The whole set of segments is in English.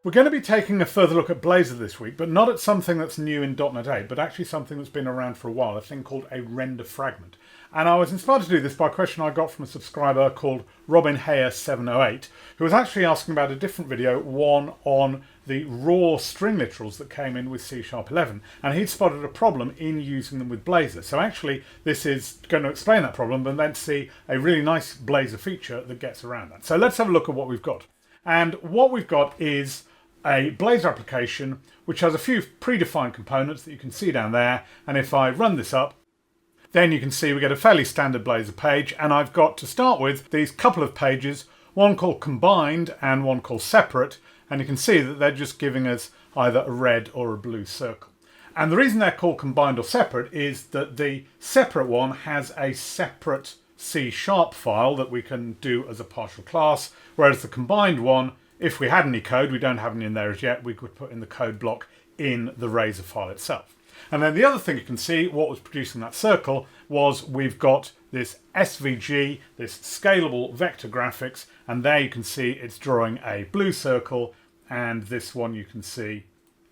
We're going to be taking a further look at Blazor this week, but not at something that's new in .NET 8, but actually something that's been around for a while, a thing called a render fragment. And I was inspired to do this by a question I got from a subscriber called Robin Hayer 708, who was actually asking about a different video, one on the raw string literals that came in with C#11, and he'd spotted a problem in using them with Blazor. So actually this is going to explain that problem, and then see a really nice Blazor feature that gets around that. So let's have a look at what we've got. And what we've got is a Blazor application which has a few predefined components that you can see down there, and if I run this up, then you can see we get a fairly standard Blazor page, and I've got to start with these couple of pages, one called combined and one called separate, and you can see that they're just giving us either a red or a blue circle. And the reason they're called combined or separate is that the separate one has a separate C# file that we can do as a partial class, whereas the combined one, if we had any code, we don't have any in there as yet, we could put in the code block in the Razor file itself. And then the other thing you can see, what was producing that circle, was we've got this SVG, this scalable vector graphics, and there you can see it's drawing a blue circle, and this one you can see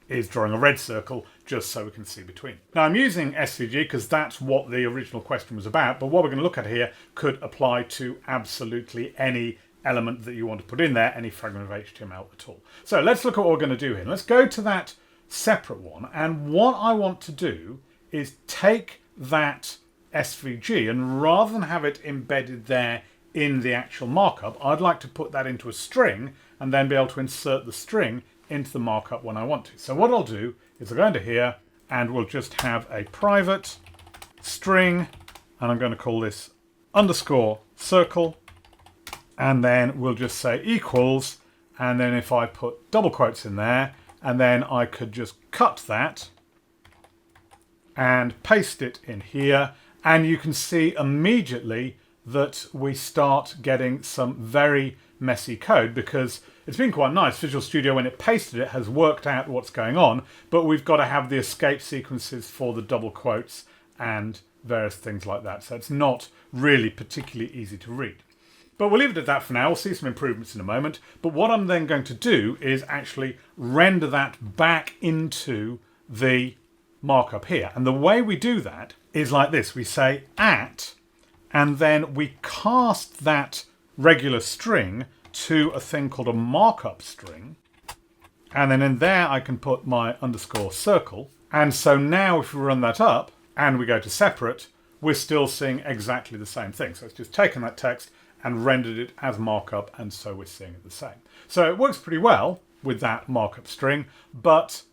is drawing a red circle, just so we can see between. Now I'm using SVG because that's what the original question was about, but what we're going to look at here could apply to absolutely any element that you want to put in there, any fragment of HTML at all. So let's look at what we're going to do here. Let's go to that separate one, and what I want to do is take that SVG, and rather than have it embedded there in the actual markup, I'd like to put that into a string and then be able to insert the string into the markup when I want to. So what I'll do is I'll go into here and we'll just have a private string, and I'm going to call this underscore circle, and then we'll just say equals, and then if I put double quotes in there, and then I could just cut that and paste it in here, and you can see immediately that we start getting some very messy code, because it's been quite nice. Visual Studio, when it pasted it, has worked out what's going on, but we've got to have the escape sequences for the double quotes and various things like that. So it's not really particularly easy to read. But we'll leave it at that for now. We'll see some improvements in a moment. But what I'm then going to do is actually render that back into the markup here. And the way we do that is like this. We say at, and then we cast that regular string to a thing called a markup string. And then in there I can put my underscore circle. And so now if we run that up and we go to separate, we're still seeing exactly the same thing. So it's just taken that text and rendered it as markup, and so we're seeing it the same. So it works pretty well with that markup string, but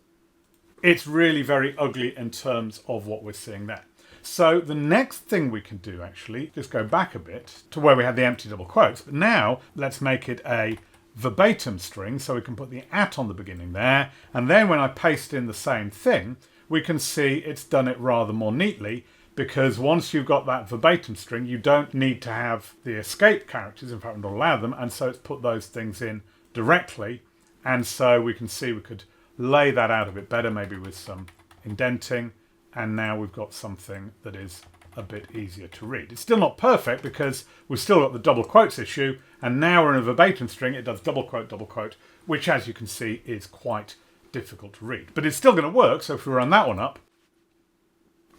it's really very ugly in terms of what we're seeing there. So the next thing we can do, actually, just go back a bit to where we had the empty double quotes, but now let's make it a verbatim string, so we can put the at on the beginning there, and then when I paste in the same thing, we can see it's done it rather more neatly, because once you've got that verbatim string, you don't need to have the escape characters. In fact, we don't allow them, and so it's put those things in directly, and so we can see we could lay that out a bit better, maybe with some indenting, and now we've got something that is a bit easier to read. It's still not perfect because we've still got the double quotes issue, and now we're in a verbatim string, it does double quote, which as you can see is quite difficult to read. But it's still going to work, so if we run that one up,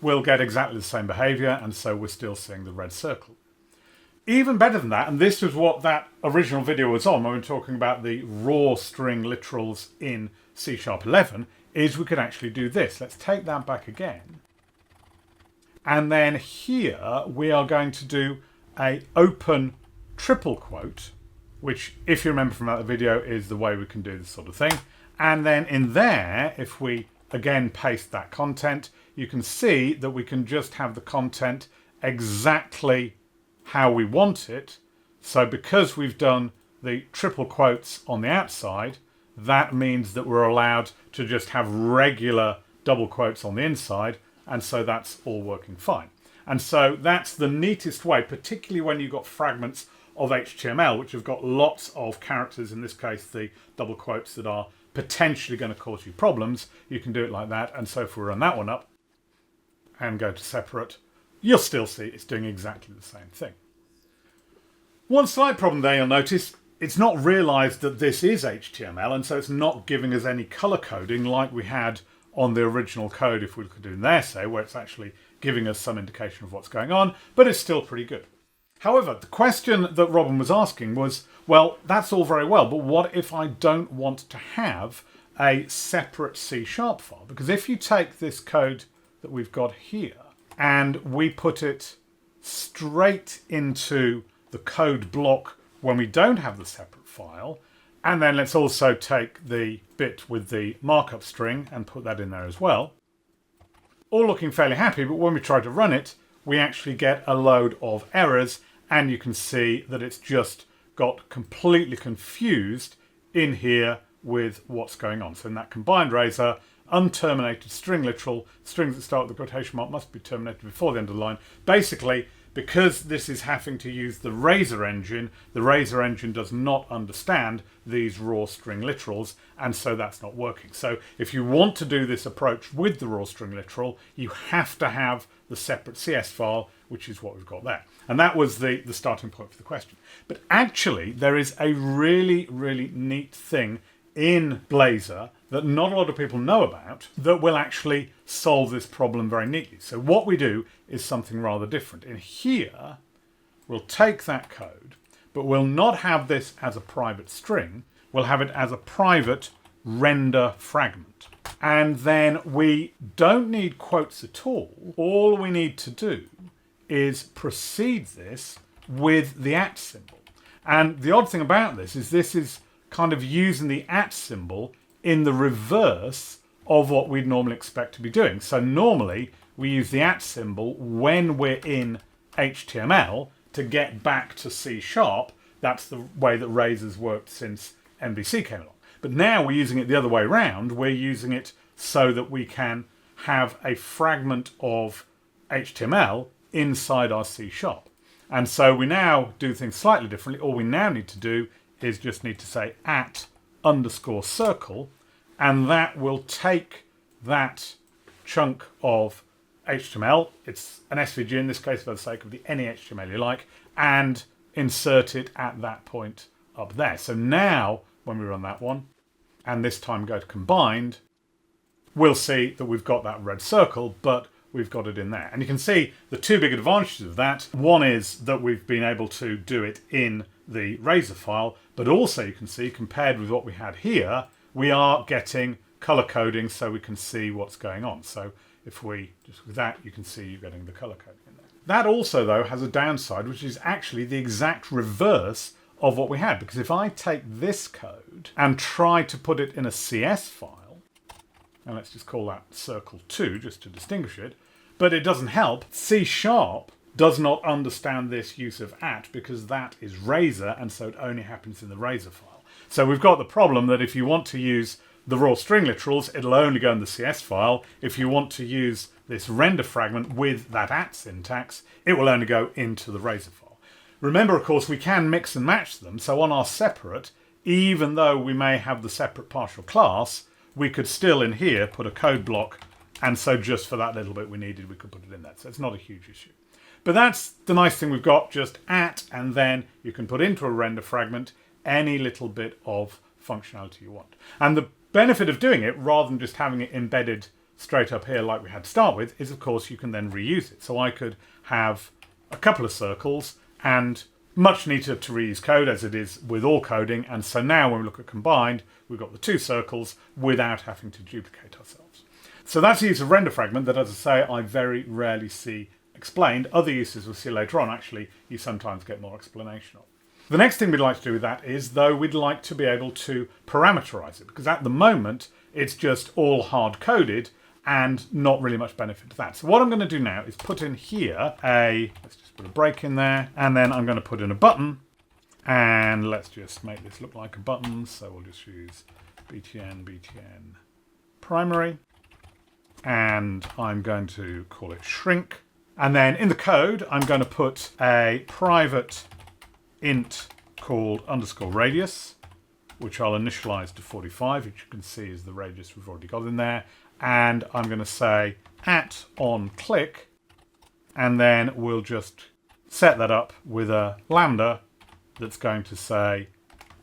we'll get exactly the same behavior, and so we're still seeing the red circle. Even better than that, and this was what that original video was on when we were talking about the raw string literals in C#11, is we could actually do this. Let's take that back again. And then here we are going to do a open triple quote, which, if you remember from that video, is the way we can do this sort of thing. And then in there, if we again paste that content, you can see that we can just have the content exactly how we want it. So because we've done the triple quotes on the outside, that means that we're allowed to just have regular double quotes on the inside, and so that's all working fine. And so that's the neatest way, particularly when you've got fragments of HTML which have got lots of characters, in this case the double quotes, that are potentially going to cause you problems. You can do it like that, and so if we run that one up and go to separate, you'll still see it's doing exactly the same thing. One slight problem there you'll notice it's not realized that this is HTML, and so it's not giving us any color coding like we had on the original code if we could do there, say, where it's actually giving us some indication of what's going on, but it's still pretty good. However, the question that Robin was asking was, well, that's all very well, but what if I don't want to have a separate C# file? Because if you take this code that we've got here and we put it straight into the code block when we don't have the separate file, and then let's also take the bit with the markup string and put that in there as well, all looking fairly happy, but when we try to run it, we actually get a load of errors, and you can see that it's just got completely confused in here with what's going on. So in that combined razor, unterminated string literal, strings that start with the quotation mark must be terminated before the end of the line. Basically, because this is having to use the razor engine does not understand these raw string literals, and so that's not working. So if you want to do this approach with the raw string literal, you have to have the separate CS file, which is what we've got there. And that was the starting point for the question. But actually, there is a really, really neat thing in Blazor that not a lot of people know about that will actually solve this problem very neatly. So what we do is something rather different. In here, we'll take that code, but we'll not have this as a private string. We'll have it as a private render fragment. And then we don't need quotes at all. All we need to do is precede this with the @ symbol. And the odd thing about this is kind of using the @ symbol in the reverse of what we'd normally expect to be doing. So normally we use the @ symbol when we're in HTML to get back to C#. That's the way that razors worked since MVC came along. But now we're using it the other way around. We're using it so that we can have a fragment of HTML inside our C#. And so we now do things slightly differently. All we now need to do is just need to say @_circle, and that will take that chunk of HTML, it's an SVG in this case for the sake of any HTML you like, and insert it at that point up there. So now when we run that one, and this time go to combined, we'll see that we've got that red circle, but we've got it in there. And you can see the two big advantages of that. One is that we've been able to do it in the razor file, but also you can see, compared with what we had here, we are getting color coding so we can see what's going on. So if we, just with that, you can see you're getting the color coding in there. That also, though, has a downside, which is actually the exact reverse of what we had. Because if I take this code and try to put it in a CS file, and let's just call that circle 2 just to distinguish it, but it doesn't help. C# does not understand this use of @ because that is razor, and so it only happens in the razor file. So we've got the problem that if you want to use the raw string literals, it'll only go in the CS file. If you want to use this render fragment with that @ syntax, it will only go into the razor file. Remember, of course, we can mix and match them. So on our separate, even though we may have the separate partial class, we could still in here put a code block, and so just for that little bit we needed, we could put it in there. So it's not a huge issue. But that's the nice thing we've got, just @ and then you can put into a render fragment any little bit of functionality you want. And the benefit of doing it, rather than just having it embedded straight up here like we had to start with, is of course you can then reuse it. So I could have a couple of circles, and much neater to reuse code as it is with all coding. And so now when we look at combined, we've got the 2 circles without having to duplicate ourselves. So that's the use of render fragment that, as I say, I very rarely see explained. Other uses we'll see later on, actually, you sometimes get more explanation of. The next thing we'd like to do with that is, though, we'd like to be able to parameterize it, because at the moment it's just all hard-coded and not really much benefit to that. So what I'm going to do now is put in here let's just put a break in there, and then I'm going to put in a button, and let's just make this look like a button. So we'll just use btn primary, and I'm going to call it shrink. And then in the code, I'm going to put a private int called _radius, which I'll initialize to 45, which you can see is the radius we've already got in there. And I'm going to say @onClick, and then we'll just set that up with a lambda that's going to say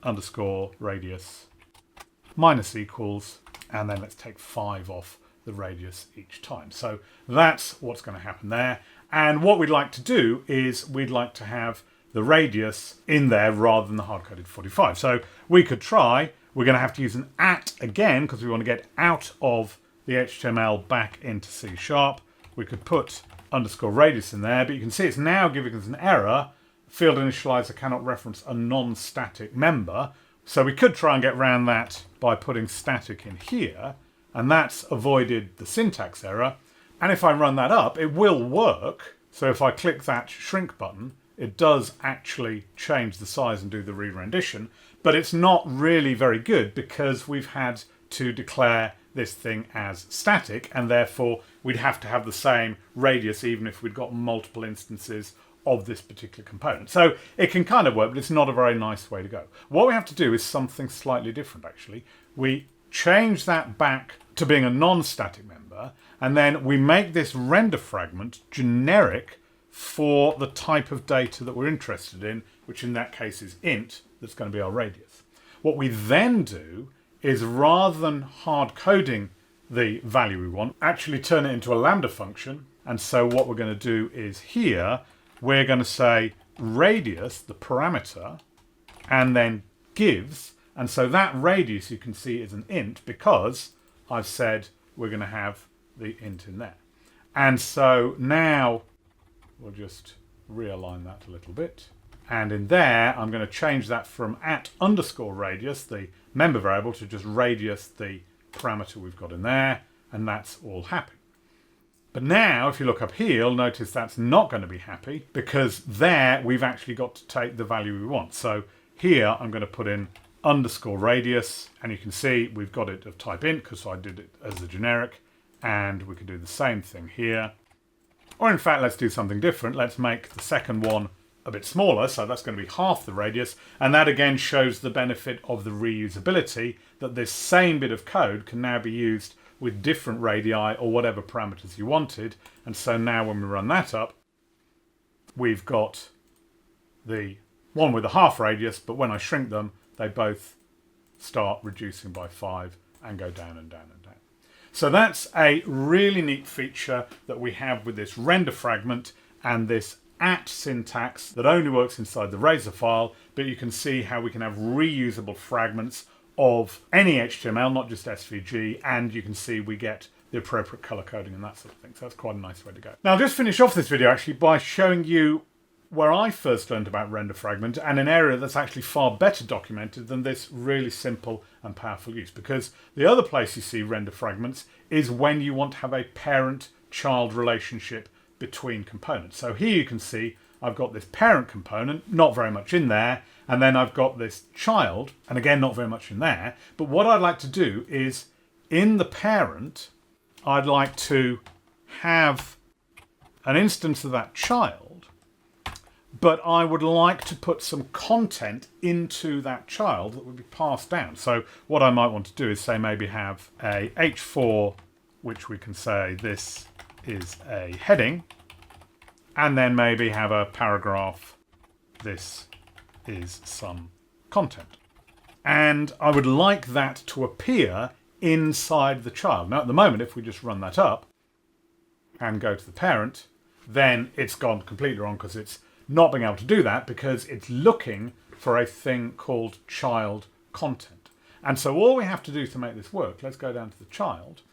underscore radius minus equals, and then let's take 5 off the radius each time. So that's what's going to happen there. And what we'd like to do is we'd like to have the radius in there rather than the hard-coded 45. So we could try, we're going to have to use an at again because we want to get out of the HTML back into C#. We could put underscore radius in there, but you can see it's now giving us an error. Field initializer cannot reference a non-static member. So we could try and get around that by putting static in here, and that's avoided the syntax error. And if I run that up, it will work. So if I click that shrink button, it does actually change the size and do the re-rendition, but it's not really very good because we've had to declare this thing as static, and therefore we'd have to have the same radius even if we'd got multiple instances of this particular component. So it can kind of work, but it's not a very nice way to go. What we have to do is something slightly different, actually. We change that back to being a non-static member, and then we make this render fragment generic for the type of data that we're interested in, which in that case is int, that's going to be our radius. What we then do is, rather than hard coding the value we want, actually turn it into a lambda function. And so what we're going to do is here, we're going to say radius, the parameter, and then gives. And so that radius you can see is an int because I've said we're going to have the int in there. And so now we'll just realign that a little bit. And in there, I'm going to change that from at underscore radius, the member variable, to just radius, the parameter we've got in there. And that's all happy. But now, if you look up here, you'll notice that's not going to be happy because there we've actually got to take the value we want. So here I'm going to put in underscore radius, and you can see we've got it of type int because I did it as a generic, and we can do the same thing here. Or in fact, let's do something different. Let's make the second one a bit smaller, so that's going to be half the radius, and that again shows the benefit of the reusability, that this same bit of code can now be used with different radii or whatever parameters you wanted. And so now when we run that up, we've got the one with a half radius, but when I shrink them, they both start reducing by 5 and go down and down and down. So that's a really neat feature that we have with this render fragment and this at syntax that only works inside the Razor file, but you can see how we can have reusable fragments of any HTML, not just SVG, and you can see we get the appropriate color coding and that sort of thing. So that's quite a nice way to go. Now I'll just finish off this video actually by showing you where I first learned about RenderFragment, and an area that's actually far better documented than this really simple and powerful use. Because the other place you see RenderFragments is when you want to have a parent-child relationship between components. So here you can see I've got this parent component, not very much in there, and then I've got this child, and again not very much in there. But what I'd like to do is, in the parent, I'd like to have an instance of that child, but I would like to put some content into that child that would be passed down. So what I might want to do is say maybe have a h4, which we can say this is a heading, and then maybe have a paragraph, this is some content. And I would like that to appear inside the child. Now at the moment, if we just run that up and go to the parent, then it's gone completely wrong because it's not being able to do that because it's looking for a thing called child content. And so all we have to do to make this work, let's go down to the child,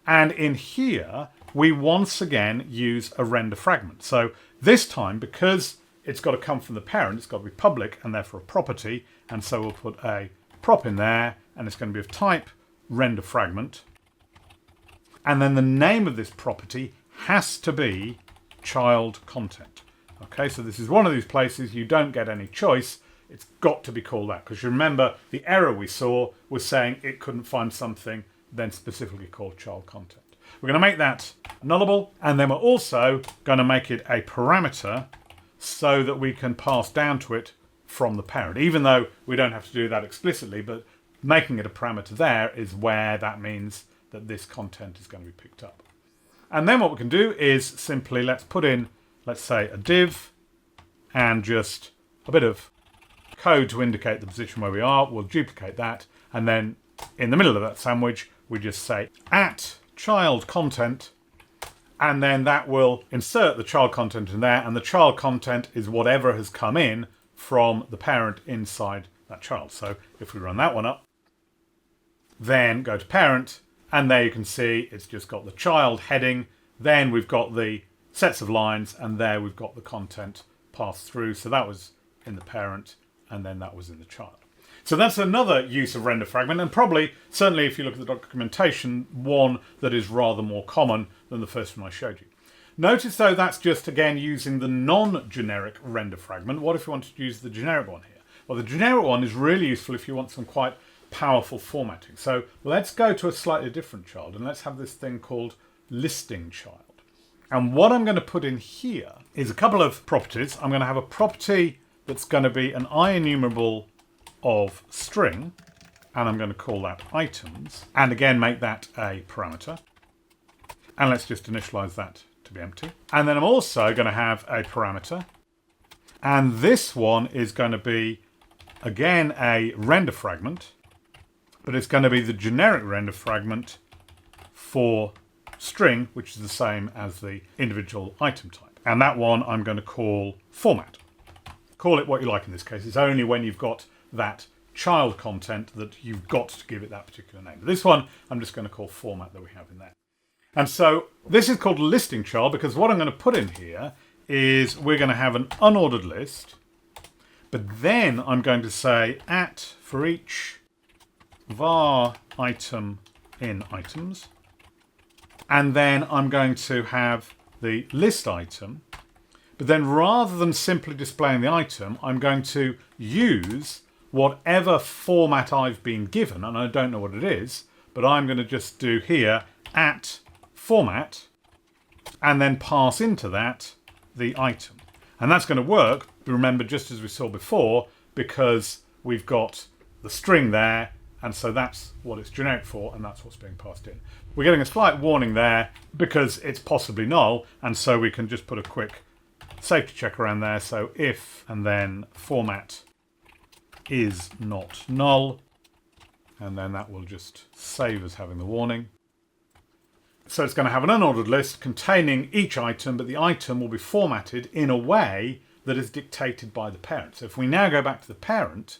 and in here we once again use a render fragment. So this time, because it's got to come from the parent, it's got to be public and therefore a property, and so we'll put a prop in there, and it's going to be of type render fragment, and then the name of this property has to be child content. Okay, so this is one of these places you don't get any choice. It's got to be called that, because you remember the error we saw was saying it couldn't find something then specifically called child content. We're going to make that nullable, and then we're also going to make it a parameter so that we can pass down to it from the parent, even though we don't have to do that explicitly, but making it a parameter there is where that means that this content is going to be picked up. And then what we can do is simply let's put in, let's say, a div and just a bit of code to indicate the position where we are. We'll duplicate that, and then in the middle of that sandwich, we just say at child content, and then that will insert the child content in there, and the child content is whatever has come in from the parent inside that child. So if we run that one up, then go to parent, and there you can see it's just got the child heading, then we've got the sets of lines, and there we've got the content passed through. So that was in the parent, and then that was in the child. So that's another use of render fragment, and probably, certainly if you look at the documentation, one that is rather more common than the first one I showed you. Notice though that's just again using the non-generic render fragment. What if you wanted to use the generic one here? Well, the generic one is really useful if you want some quite powerful formatting. So let's go to a slightly different child, and let's have this thing called listing child. And what I'm going to put in here is a couple of properties. I'm going to have a property that's going to be an IEnumerable of string, and I'm going to call that items, and again make that a parameter. And let's just initialize that to be empty. And then I'm also going to have a parameter, and this one is going to be again a render fragment, but it's going to be the generic render fragment for string, which is the same as the individual item type. And that one I'm going to call format. Call it what you like in this case. It's only when you've got that child content that you've got to give it that particular name. But this one I'm just going to call format that we have in there. And so this is called listing child because what I'm going to put in here is we're going to have an unordered list, but then I'm going to say at for each var item in items, and then I'm going to have the list item, but then rather than simply displaying the item, I'm going to use whatever format I've been given, and I don't know what it is, but I'm going to just do here at format, and then pass into that the item. And that's going to work, remember, just as we saw before, because we've got the string there, and so that's what it's generic for, and that's what's being passed in. We're getting a slight warning there because it's possibly null, and so we can just put a quick safety check around there. So if, and then format is not null, and then that will just save as having the warning. So it's going to have an unordered list containing each item, but the item will be formatted in a way that is dictated by the parent. So if we now go back to the parent,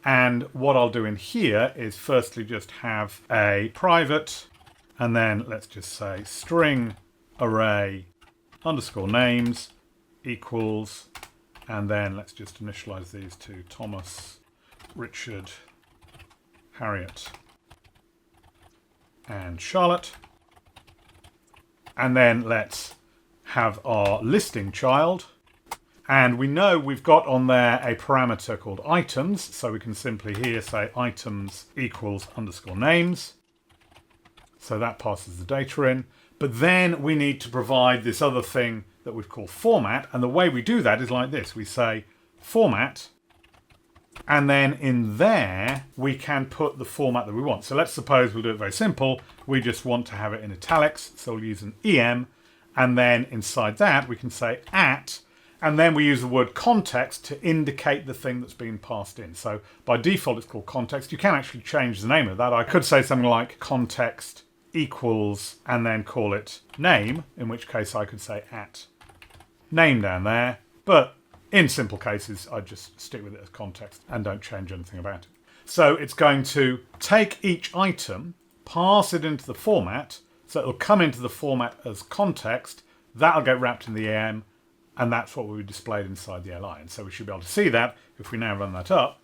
and what I'll do in here is firstly just have a private, and then let's just say string array underscore names equals, and then let's just initialize these to Thomas, Richard, Harriet, and Charlotte. And then let's have our listing child. And we know we've got on there a parameter called items, so we can simply here say items equals underscore names. So that passes the data in. But then we need to provide this other thing that we've called format. And the way we do that is like this. We say format, and then in there we can put the format that we want. So let's suppose we'll do it very simple. We just want to have it in italics, so we'll use an EM, and then inside that we can say at, and then we use the word context to indicate the thing that's being passed in. So by default it's called context. You can actually change the name of that. I could say something like context equals and then call it name, in which case I could say at name down there. But in simple cases, I just stick with it as context and don't change anything about it. So it's going to take each item, pass it into the format, so it'll come into the format as context, that'll get wrapped in the EM, and that's what will be displayed inside the LI. And so we should be able to see that if we now run that up.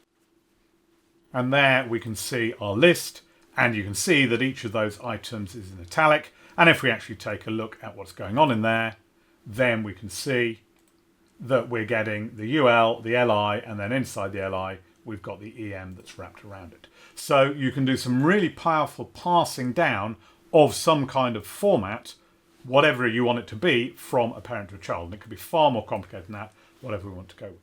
And there we can see our list, and you can see that each of those items is in italic. And if we actually take a look at what's going on in there, then we can see that we're getting the UL, the LI, and then inside the LI, we've got the EM that's wrapped around it. So you can do some really powerful passing down of some kind of format, whatever you want it to be, from a parent to a child. And it could be far more complicated than that, whatever we want to go with.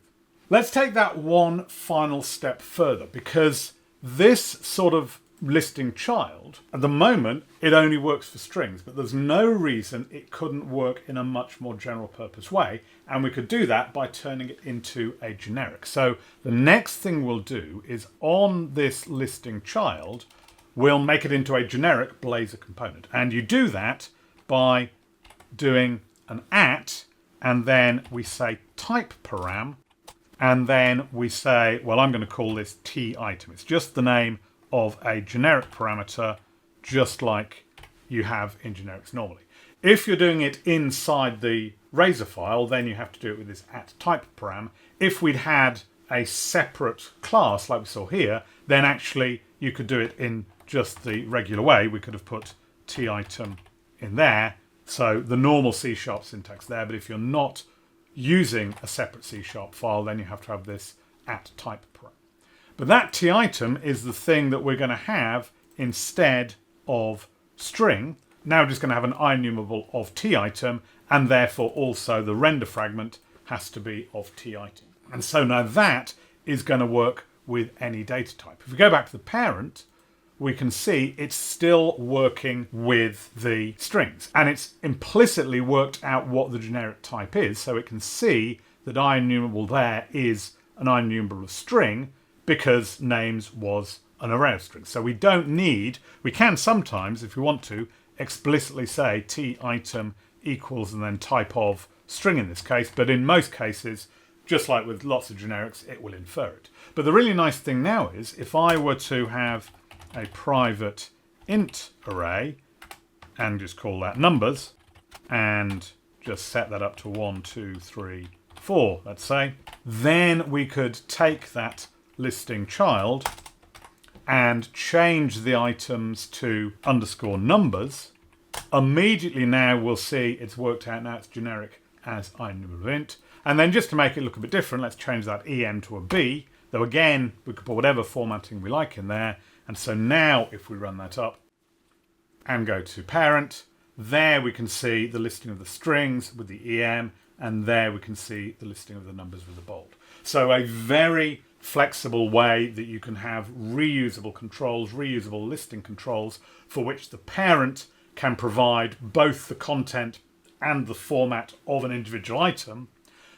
Let's take that one final step further, because this sort of listing child, at the moment it only works for strings, but there's no reason it couldn't work in a much more general purpose way, and we could do that by turning it into a generic. So the next thing we'll do is on this listing child, we'll make it into a generic Blazor component, and you do that by doing an @ and then we say type param, and then we say, well, I'm going to call this T item. It's just the name of a generic parameter, just like you have in generics normally. If you're doing it inside the Razor file, then you have to do it with this @type param. If we'd had a separate class like we saw here, then actually you could do it in just the regular way. We could have put T item in there. So the normal C# syntax there, but if you're not using a separate C# file, then you have to have this @type param. But that T item is the thing that we're going to have instead of string. Now we're just going to have an IEnumerable of T item, and therefore also the render fragment has to be of T item. And so now that is going to work with any data type. If we go back to the parent, we can see it's still working with the strings, and it's implicitly worked out what the generic type is, so it can see that IEnumerable there is an IEnumerable of string because names was an array of strings. So we don't need, we can sometimes, if we want to, explicitly say T item equals and then type of string in this case, but in most cases, just like with lots of generics, it will infer it. But the really nice thing now is, if I were to have a private int array and just call that numbers and just set that up to 1, 2, 3, 4, let's say, then we could take that listing child and change the items to _numbers. Immediately now we'll see it's worked out. Now it's generic as IEnumerable int. And then just to make it look a bit different, let's change that EM to a B, though again we could put whatever formatting we like in there. And so now if we run that up and go to parent, there we can see the listing of the strings with the EM, and there we can see the listing of the numbers with the bold. So a very flexible way that you can have reusable controls, reusable listing controls, for which the parent can provide both the content and the format of an individual item,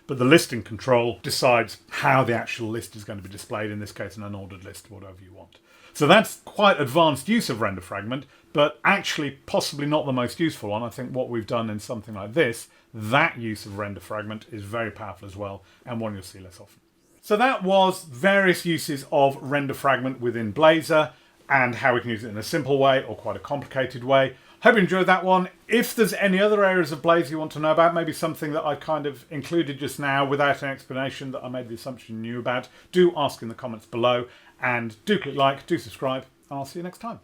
but the listing control decides how the actual list is going to be displayed, in this case an unordered list, whatever you want. So that's quite advanced use of RenderFragment, but actually possibly not the most useful one. I think what we've done in something like this, that use of RenderFragment is very powerful as well, and one you'll see less often. So that was various uses of RenderFragment within Blazor, and how we can use it in a simple way or quite a complicated way. Hope you enjoyed that one. If there's any other areas of Blazor you want to know about, maybe something that I kind of included just now without an explanation that I made the assumption you knew about, do ask in the comments below, and do click like, do subscribe, and I'll see you next time.